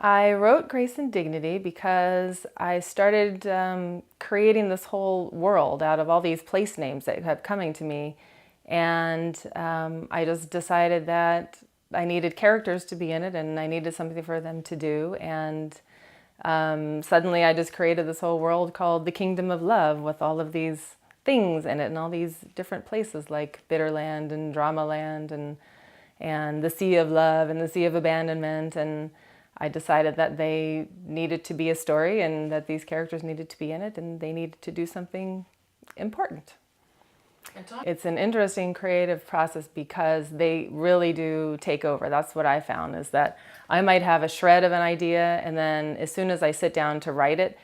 I wrote Grace and Dignity because I started creating this whole world out of all these place names that kept coming to me. And I just decided that I needed characters to be in it and I needed something for them to do. And suddenly I just created this whole world called the Kingdom of Love with all of these things in it and all these different places like Bitterland and Dramaland and the Sea of Love and the Sea of Abandonment. And I decided that they needed to be a story and that these characters needed to be in it and they needed to do something important. It's an interesting creative process because they really do take over. That's what I found, is that I might have a shred of an idea and then as soon as I sit down to write it,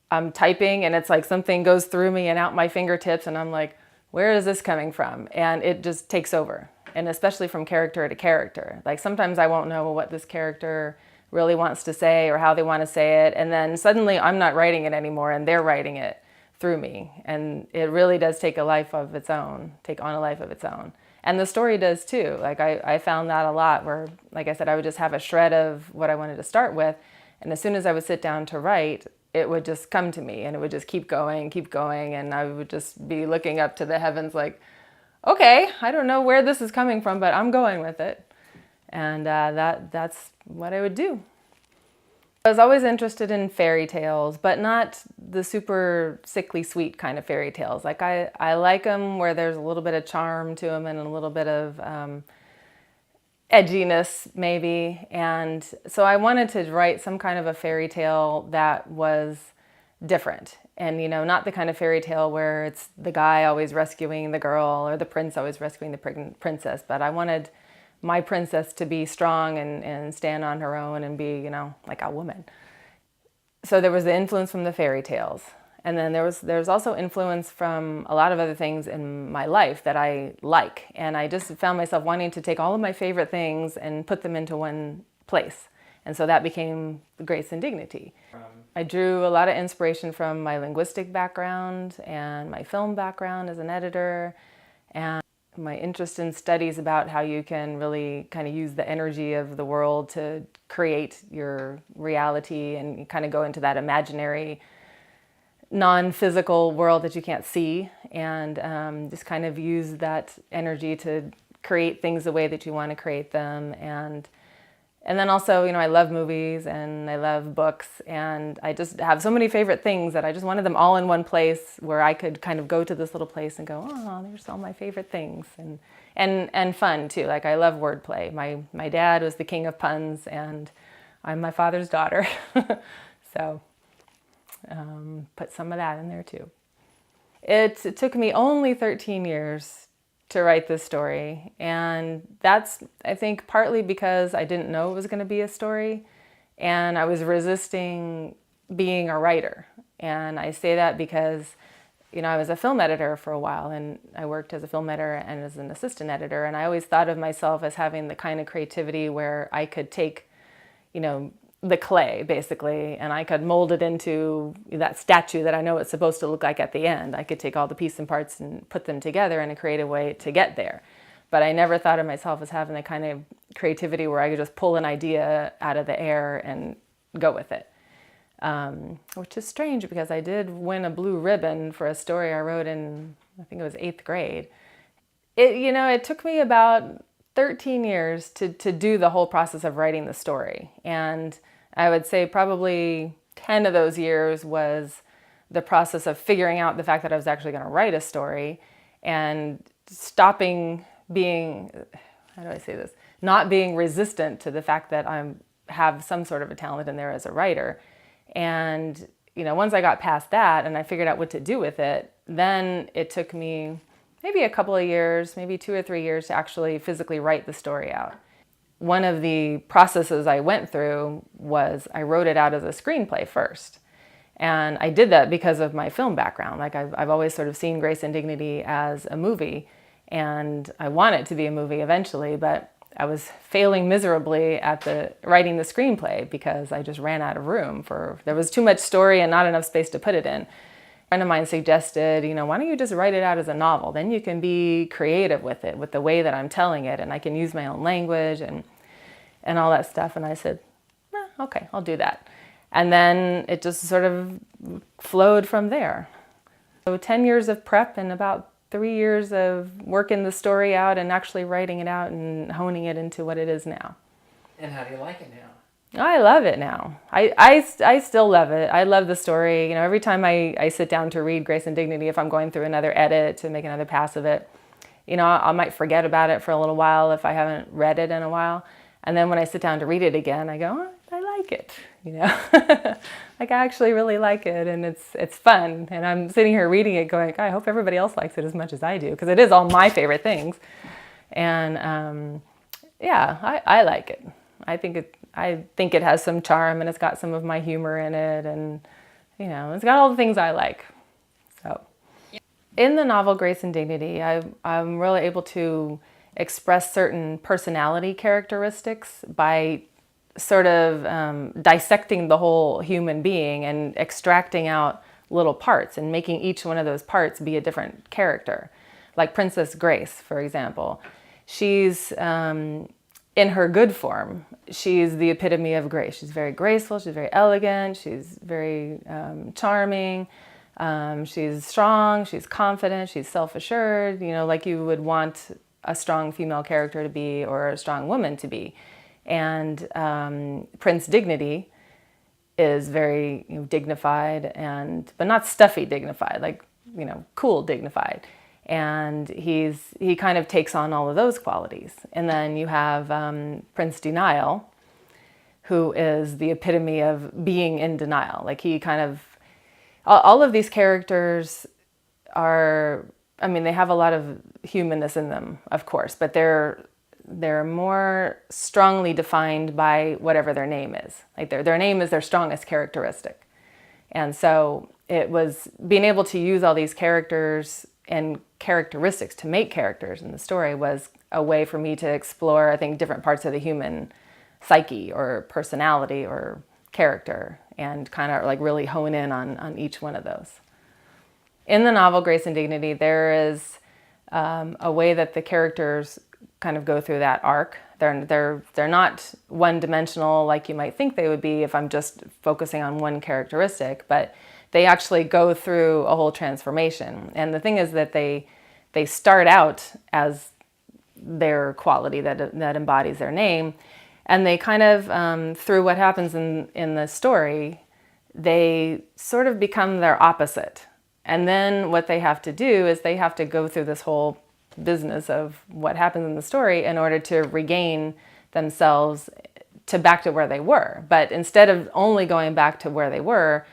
I'm typing and it's like something goes through me and out my fingertips and I'm like, where is this coming from? And it just takes over. And especially from character to character. Like sometimes I won't know what this character really wants to say or how they want to say it. And then suddenly I'm not writing it anymore and they're writing it through me. And it really does take on a life of its own. And the story does too. Like I found that a lot where, like I said, I would just have a shred of what I wanted to start with. And as soon as I would sit down to write, it would just come to me and it would just keep going. And I would just be looking up to the heavens like, okay, I don't know where this is coming from, but I'm going with it. And that's what I would do. I was always interested in fairy tales, but not the super sickly sweet kind of fairy tales. Like I like them where there's a little bit of charm to them and a little bit of edginess maybe. And so I wanted to write some kind of a fairy tale that was different. And, you know, not the kind of fairy tale where it's the guy always rescuing the girl or the prince always rescuing the princess, but I wanted my princess to be strong and stand on her own and be, you know, like a woman. So there was the influence from the fairy tales. And then there's also influence from a lot of other things in my life that I like. And I just found myself wanting to take all of my favorite things and put them into one place. And so that became Grace and Dignity. I drew a lot of inspiration from my linguistic background and my film background as an editor and my interest in studies about how you can really kind of use the energy of the world to create your reality and kind of go into that imaginary, non-physical world that you can't see and just kind of use that energy to create things the way that you want to create them. And then also, you know, I love movies and I love books and I just have so many favorite things that I just wanted them all in one place where I could kind of go to this little place and go, oh, there's all my favorite things. And fun too. Like I love wordplay. My dad was the king of puns and I'm my father's daughter. So put some of that in there too. It took me only 13 years to write this story. And that's, I think, partly because I didn't know it was going to be a story and I was resisting being a writer. And I say that because, you know, I was a film editor for a while and I worked as a film editor and as an assistant editor. And I always thought of myself as having the kind of creativity where I could take, you know, the clay basically and I could mold it into that statue that I know it's supposed to look like at the end. I could take all the pieces and parts and put them together in a creative way to get there. But I never thought of myself as having the kind of creativity where I could just pull an idea out of the air and go with it. Which is strange because I did win a blue ribbon for a story I wrote in, I think it was 8th grade. It took me about 13 years to do the whole process of writing the story. And I would say probably 10 of those years was the process of figuring out the fact that I was actually going to write a story and stopping being, how do I say this, not being resistant to the fact that I have some sort of a talent in there as a writer. And, you know, once I got past that and I figured out what to do with it, then it took me maybe a couple of years, maybe 2 or 3 years to actually physically write the story out. One of the processes I went through was I wrote it out as a screenplay first. And I did that because of my film background. Like I've always sort of seen Grace and Dignity as a movie and I want it to be a movie eventually, but I was failing miserably at writing the screenplay because I just ran out of room there was too much story and not enough space to put it in. A friend of mine suggested, you know, why don't you just write it out as a novel? Then you can be creative with it, with the way that I'm telling it, and I can use my own language and all that stuff. And I said, okay, I'll do that. And then it just sort of flowed from there. So 10 years of prep and about 3 years of working the story out and actually writing it out and honing it into what it is now. And how do you like it now? I love it now. I still love it. I love the story. Every time I sit down to read Grace and Dignity, if I'm going through another edit to make another pass of it, I might forget about it for a little while if I haven't read it in a while. And then when I sit down to read it again, I go, oh, I like it. Like I actually really like it, and it's fun. And I'm sitting here reading it going, I hope everybody else likes it as much as I do, because it is all my favorite things. And yeah, I like it. I think it has some charm, and it's got some of my humor in it, and it's got all the things I like. So in the novel Grace and Dignity, I'm really able to express certain personality characteristics by sort of dissecting the whole human being and extracting out little parts and making each one of those parts be a different character. Like Princess Grace, for example. She's in her good form. She's the epitome of grace. She's very graceful, she's very elegant, she's very charming, she's strong, she's confident, she's self-assured, like you would want a strong female character to be, or a strong woman to be. And Prince Dignity is very dignified, but not stuffy dignified, like cool dignified. And he kind of takes on all of those qualities. And then you have Prince Denial, who is the epitome of being in denial. Like he kind of, all of these characters are, they have a lot of humanness in them, of course, but they're more strongly defined by whatever their name is. Like their name is their strongest characteristic. And so it was being able to use all these characters and characteristics to make characters in the story was a way for me to explore, I think, different parts of the human psyche or personality or character, and kind of like really hone in on each one of those. In the novel Grace and Dignity, there is a way that the characters kind of go through that arc. They're not one-dimensional like you might think they would be if I'm just focusing on one characteristic, but they actually go through a whole transformation. And the thing is that they start out as their quality that embodies their name, and they kind of, through what happens in the story, they sort of become their opposite. And then what they have to do is they have to go through this whole business of what happens in the story in order to regain themselves back to where they were. But instead of only going back to where they were,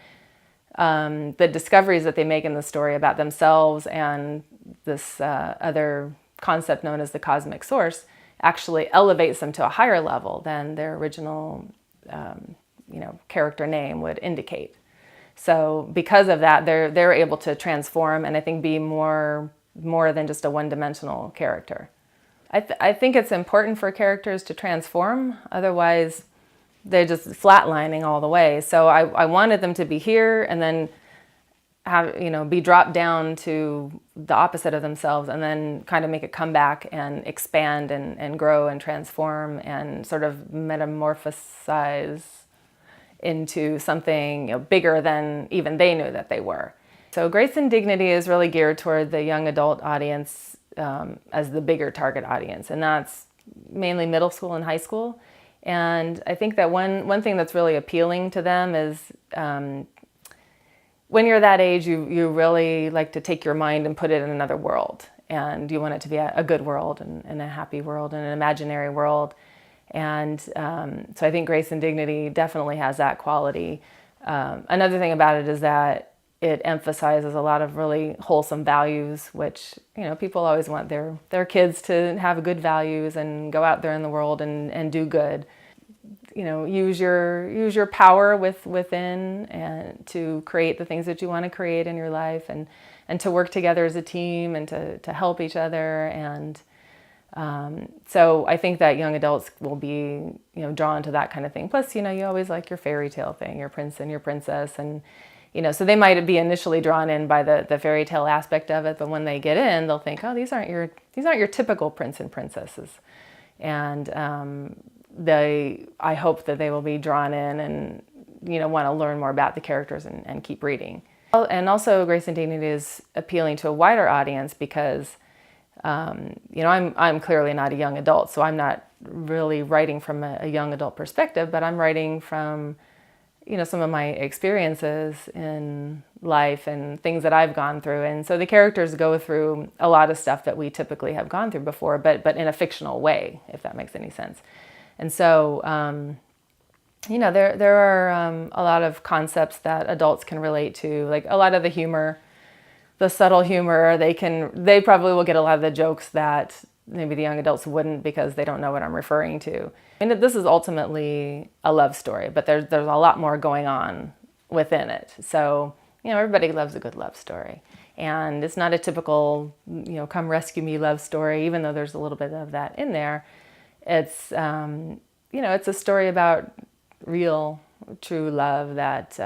the discoveries that they make in the story about themselves and this other concept known as the cosmic source actually elevates them to a higher level than their original character name would indicate. So because of that, they're able to transform and I think be more than just a one-dimensional character. I think it's important for characters to transform, otherwise they're just flatlining all the way. So I wanted them to be here and then be dropped down to the opposite of themselves, and then kind of make a comeback and expand and grow and transform and sort of metamorphosize into something bigger than even they knew that they were. So Grace and Dignity is really geared toward the young adult audience as the bigger target audience, and that's mainly middle school and high school. And I think that one thing that's really appealing to them is when you're that age, you really like to take your mind and put it in another world, and you want it to be a good world and a happy world and an imaginary world. And so I think Grace and Dignity definitely has that quality. Another thing about it is that it emphasizes a lot of really wholesome values, which people always want their kids to have good values and go out there in the world and do good. Use your power within and to create the things that you want to create in your life, and to work together as a team and to help each other. And so I think that young adults will be drawn to that kind of thing. Plus, you always like your fairy tale thing, your prince and your princess, and so they might be initially drawn in by the fairy tale aspect of it, but when they get in, they'll think, oh, these aren't your typical prince and princesses. And I hope that they will be drawn in and, want to learn more about the characters and keep reading. And also Grace and Dignity is appealing to a wider audience because, I'm clearly not a young adult, so I'm not really writing from a young adult perspective, but I'm writing from, some of my experiences in life and things that I've gone through. And so the characters go through a lot of stuff that we typically have gone through before, but in a fictional way, if that makes any sense. And so, there are a lot of concepts that adults can relate to, like a lot of the humor, the subtle humor. They probably will get a lot of the jokes that maybe the young adults wouldn't because they don't know what I'm referring to. I mean, this is ultimately a love story, but there's a lot more going on within it. So, everybody loves a good love story. And it's not a typical, come rescue me love story, even though there's a little bit of that in there. It's, it's a story about real, true love that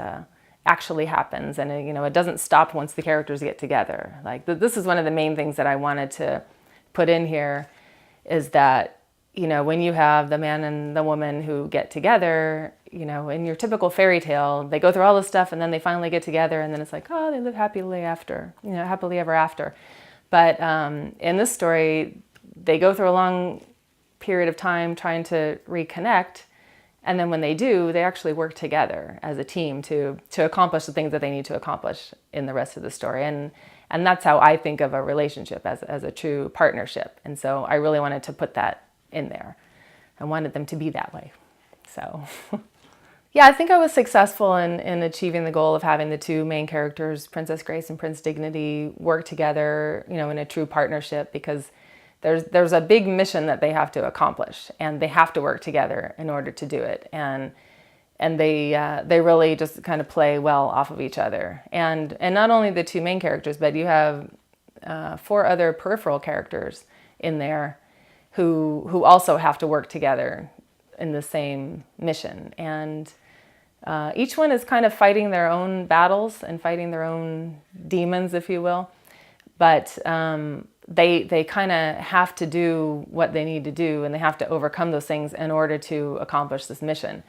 actually happens. And, it doesn't stop once the characters get together. Like, this is one of the main things that I wanted to put in here is that, when you have the man and the woman who get together, in your typical fairy tale, they go through all this stuff and then they finally get together and then it's like, oh, they live happily ever after. But in this story, they go through a long period of time trying to reconnect. And then when they do, they actually work together as a team to accomplish the things that they need to accomplish in the rest of the story. And that's how I think of a relationship, as a true partnership. And so I really wanted to put that in there. I wanted them to be that way. So yeah, I think I was successful in achieving the goal of having the two main characters, Princess Grace and Prince Dignity, work together, in a true partnership, because there's a big mission that they have to accomplish, and they have to work together in order to do it. And they really just kind of play well off of each other. And not only the two main characters, but you have 4 other peripheral characters in there who also have to work together in the same mission. And each one is kind of fighting their own battles and fighting their own demons, if you will. But they kind of have to do what they need to do, and they have to overcome those things in order to accomplish this mission.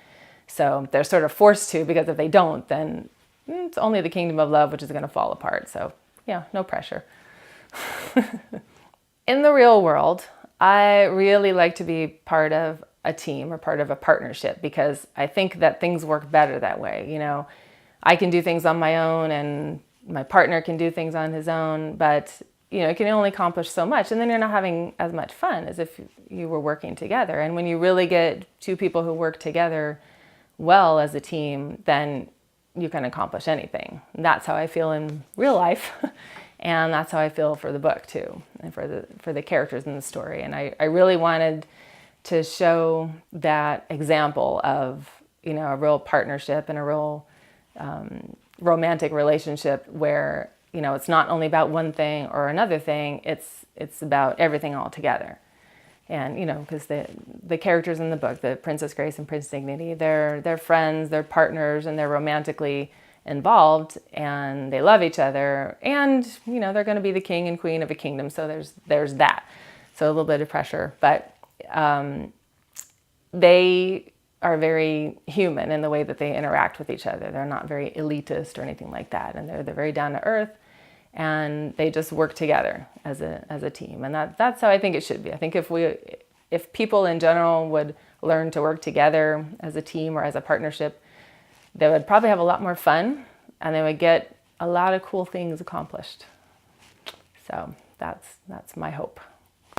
So they're sort of forced to, because if they don't, then it's only the kingdom of love which is going to fall apart. So yeah, no pressure. In the real world, I really like to be part of a team or part of a partnership, because I think that things work better that way. I can do things on my own and my partner can do things on his own, but you can only accomplish so much, and then you're not having as much fun as if you were working together. And when you really get two people who work together well as a team, then you can accomplish anything. And that's how I feel in real life. And that's how I feel for the book too, and for the characters in the story. And I really wanted to show that example of, a real partnership and a real romantic relationship where, it's not only about one thing or another thing, it's about everything all together. And, because the characters in the book, the Princess Grace and Prince Dignity, they're friends, they're partners, and they're romantically involved, and they love each other, and they're going to be the king and queen of a kingdom, so there's that. So a little bit of pressure, but they are very human in the way that they interact with each other. They're not very elitist or anything like that, and they're very down to earth, and they just work together as a team. And that's how I think it should be. I think if people in general would learn to work together as a team or as a partnership, they would probably have a lot more fun, and they would get a lot of cool things accomplished. So that's my hope.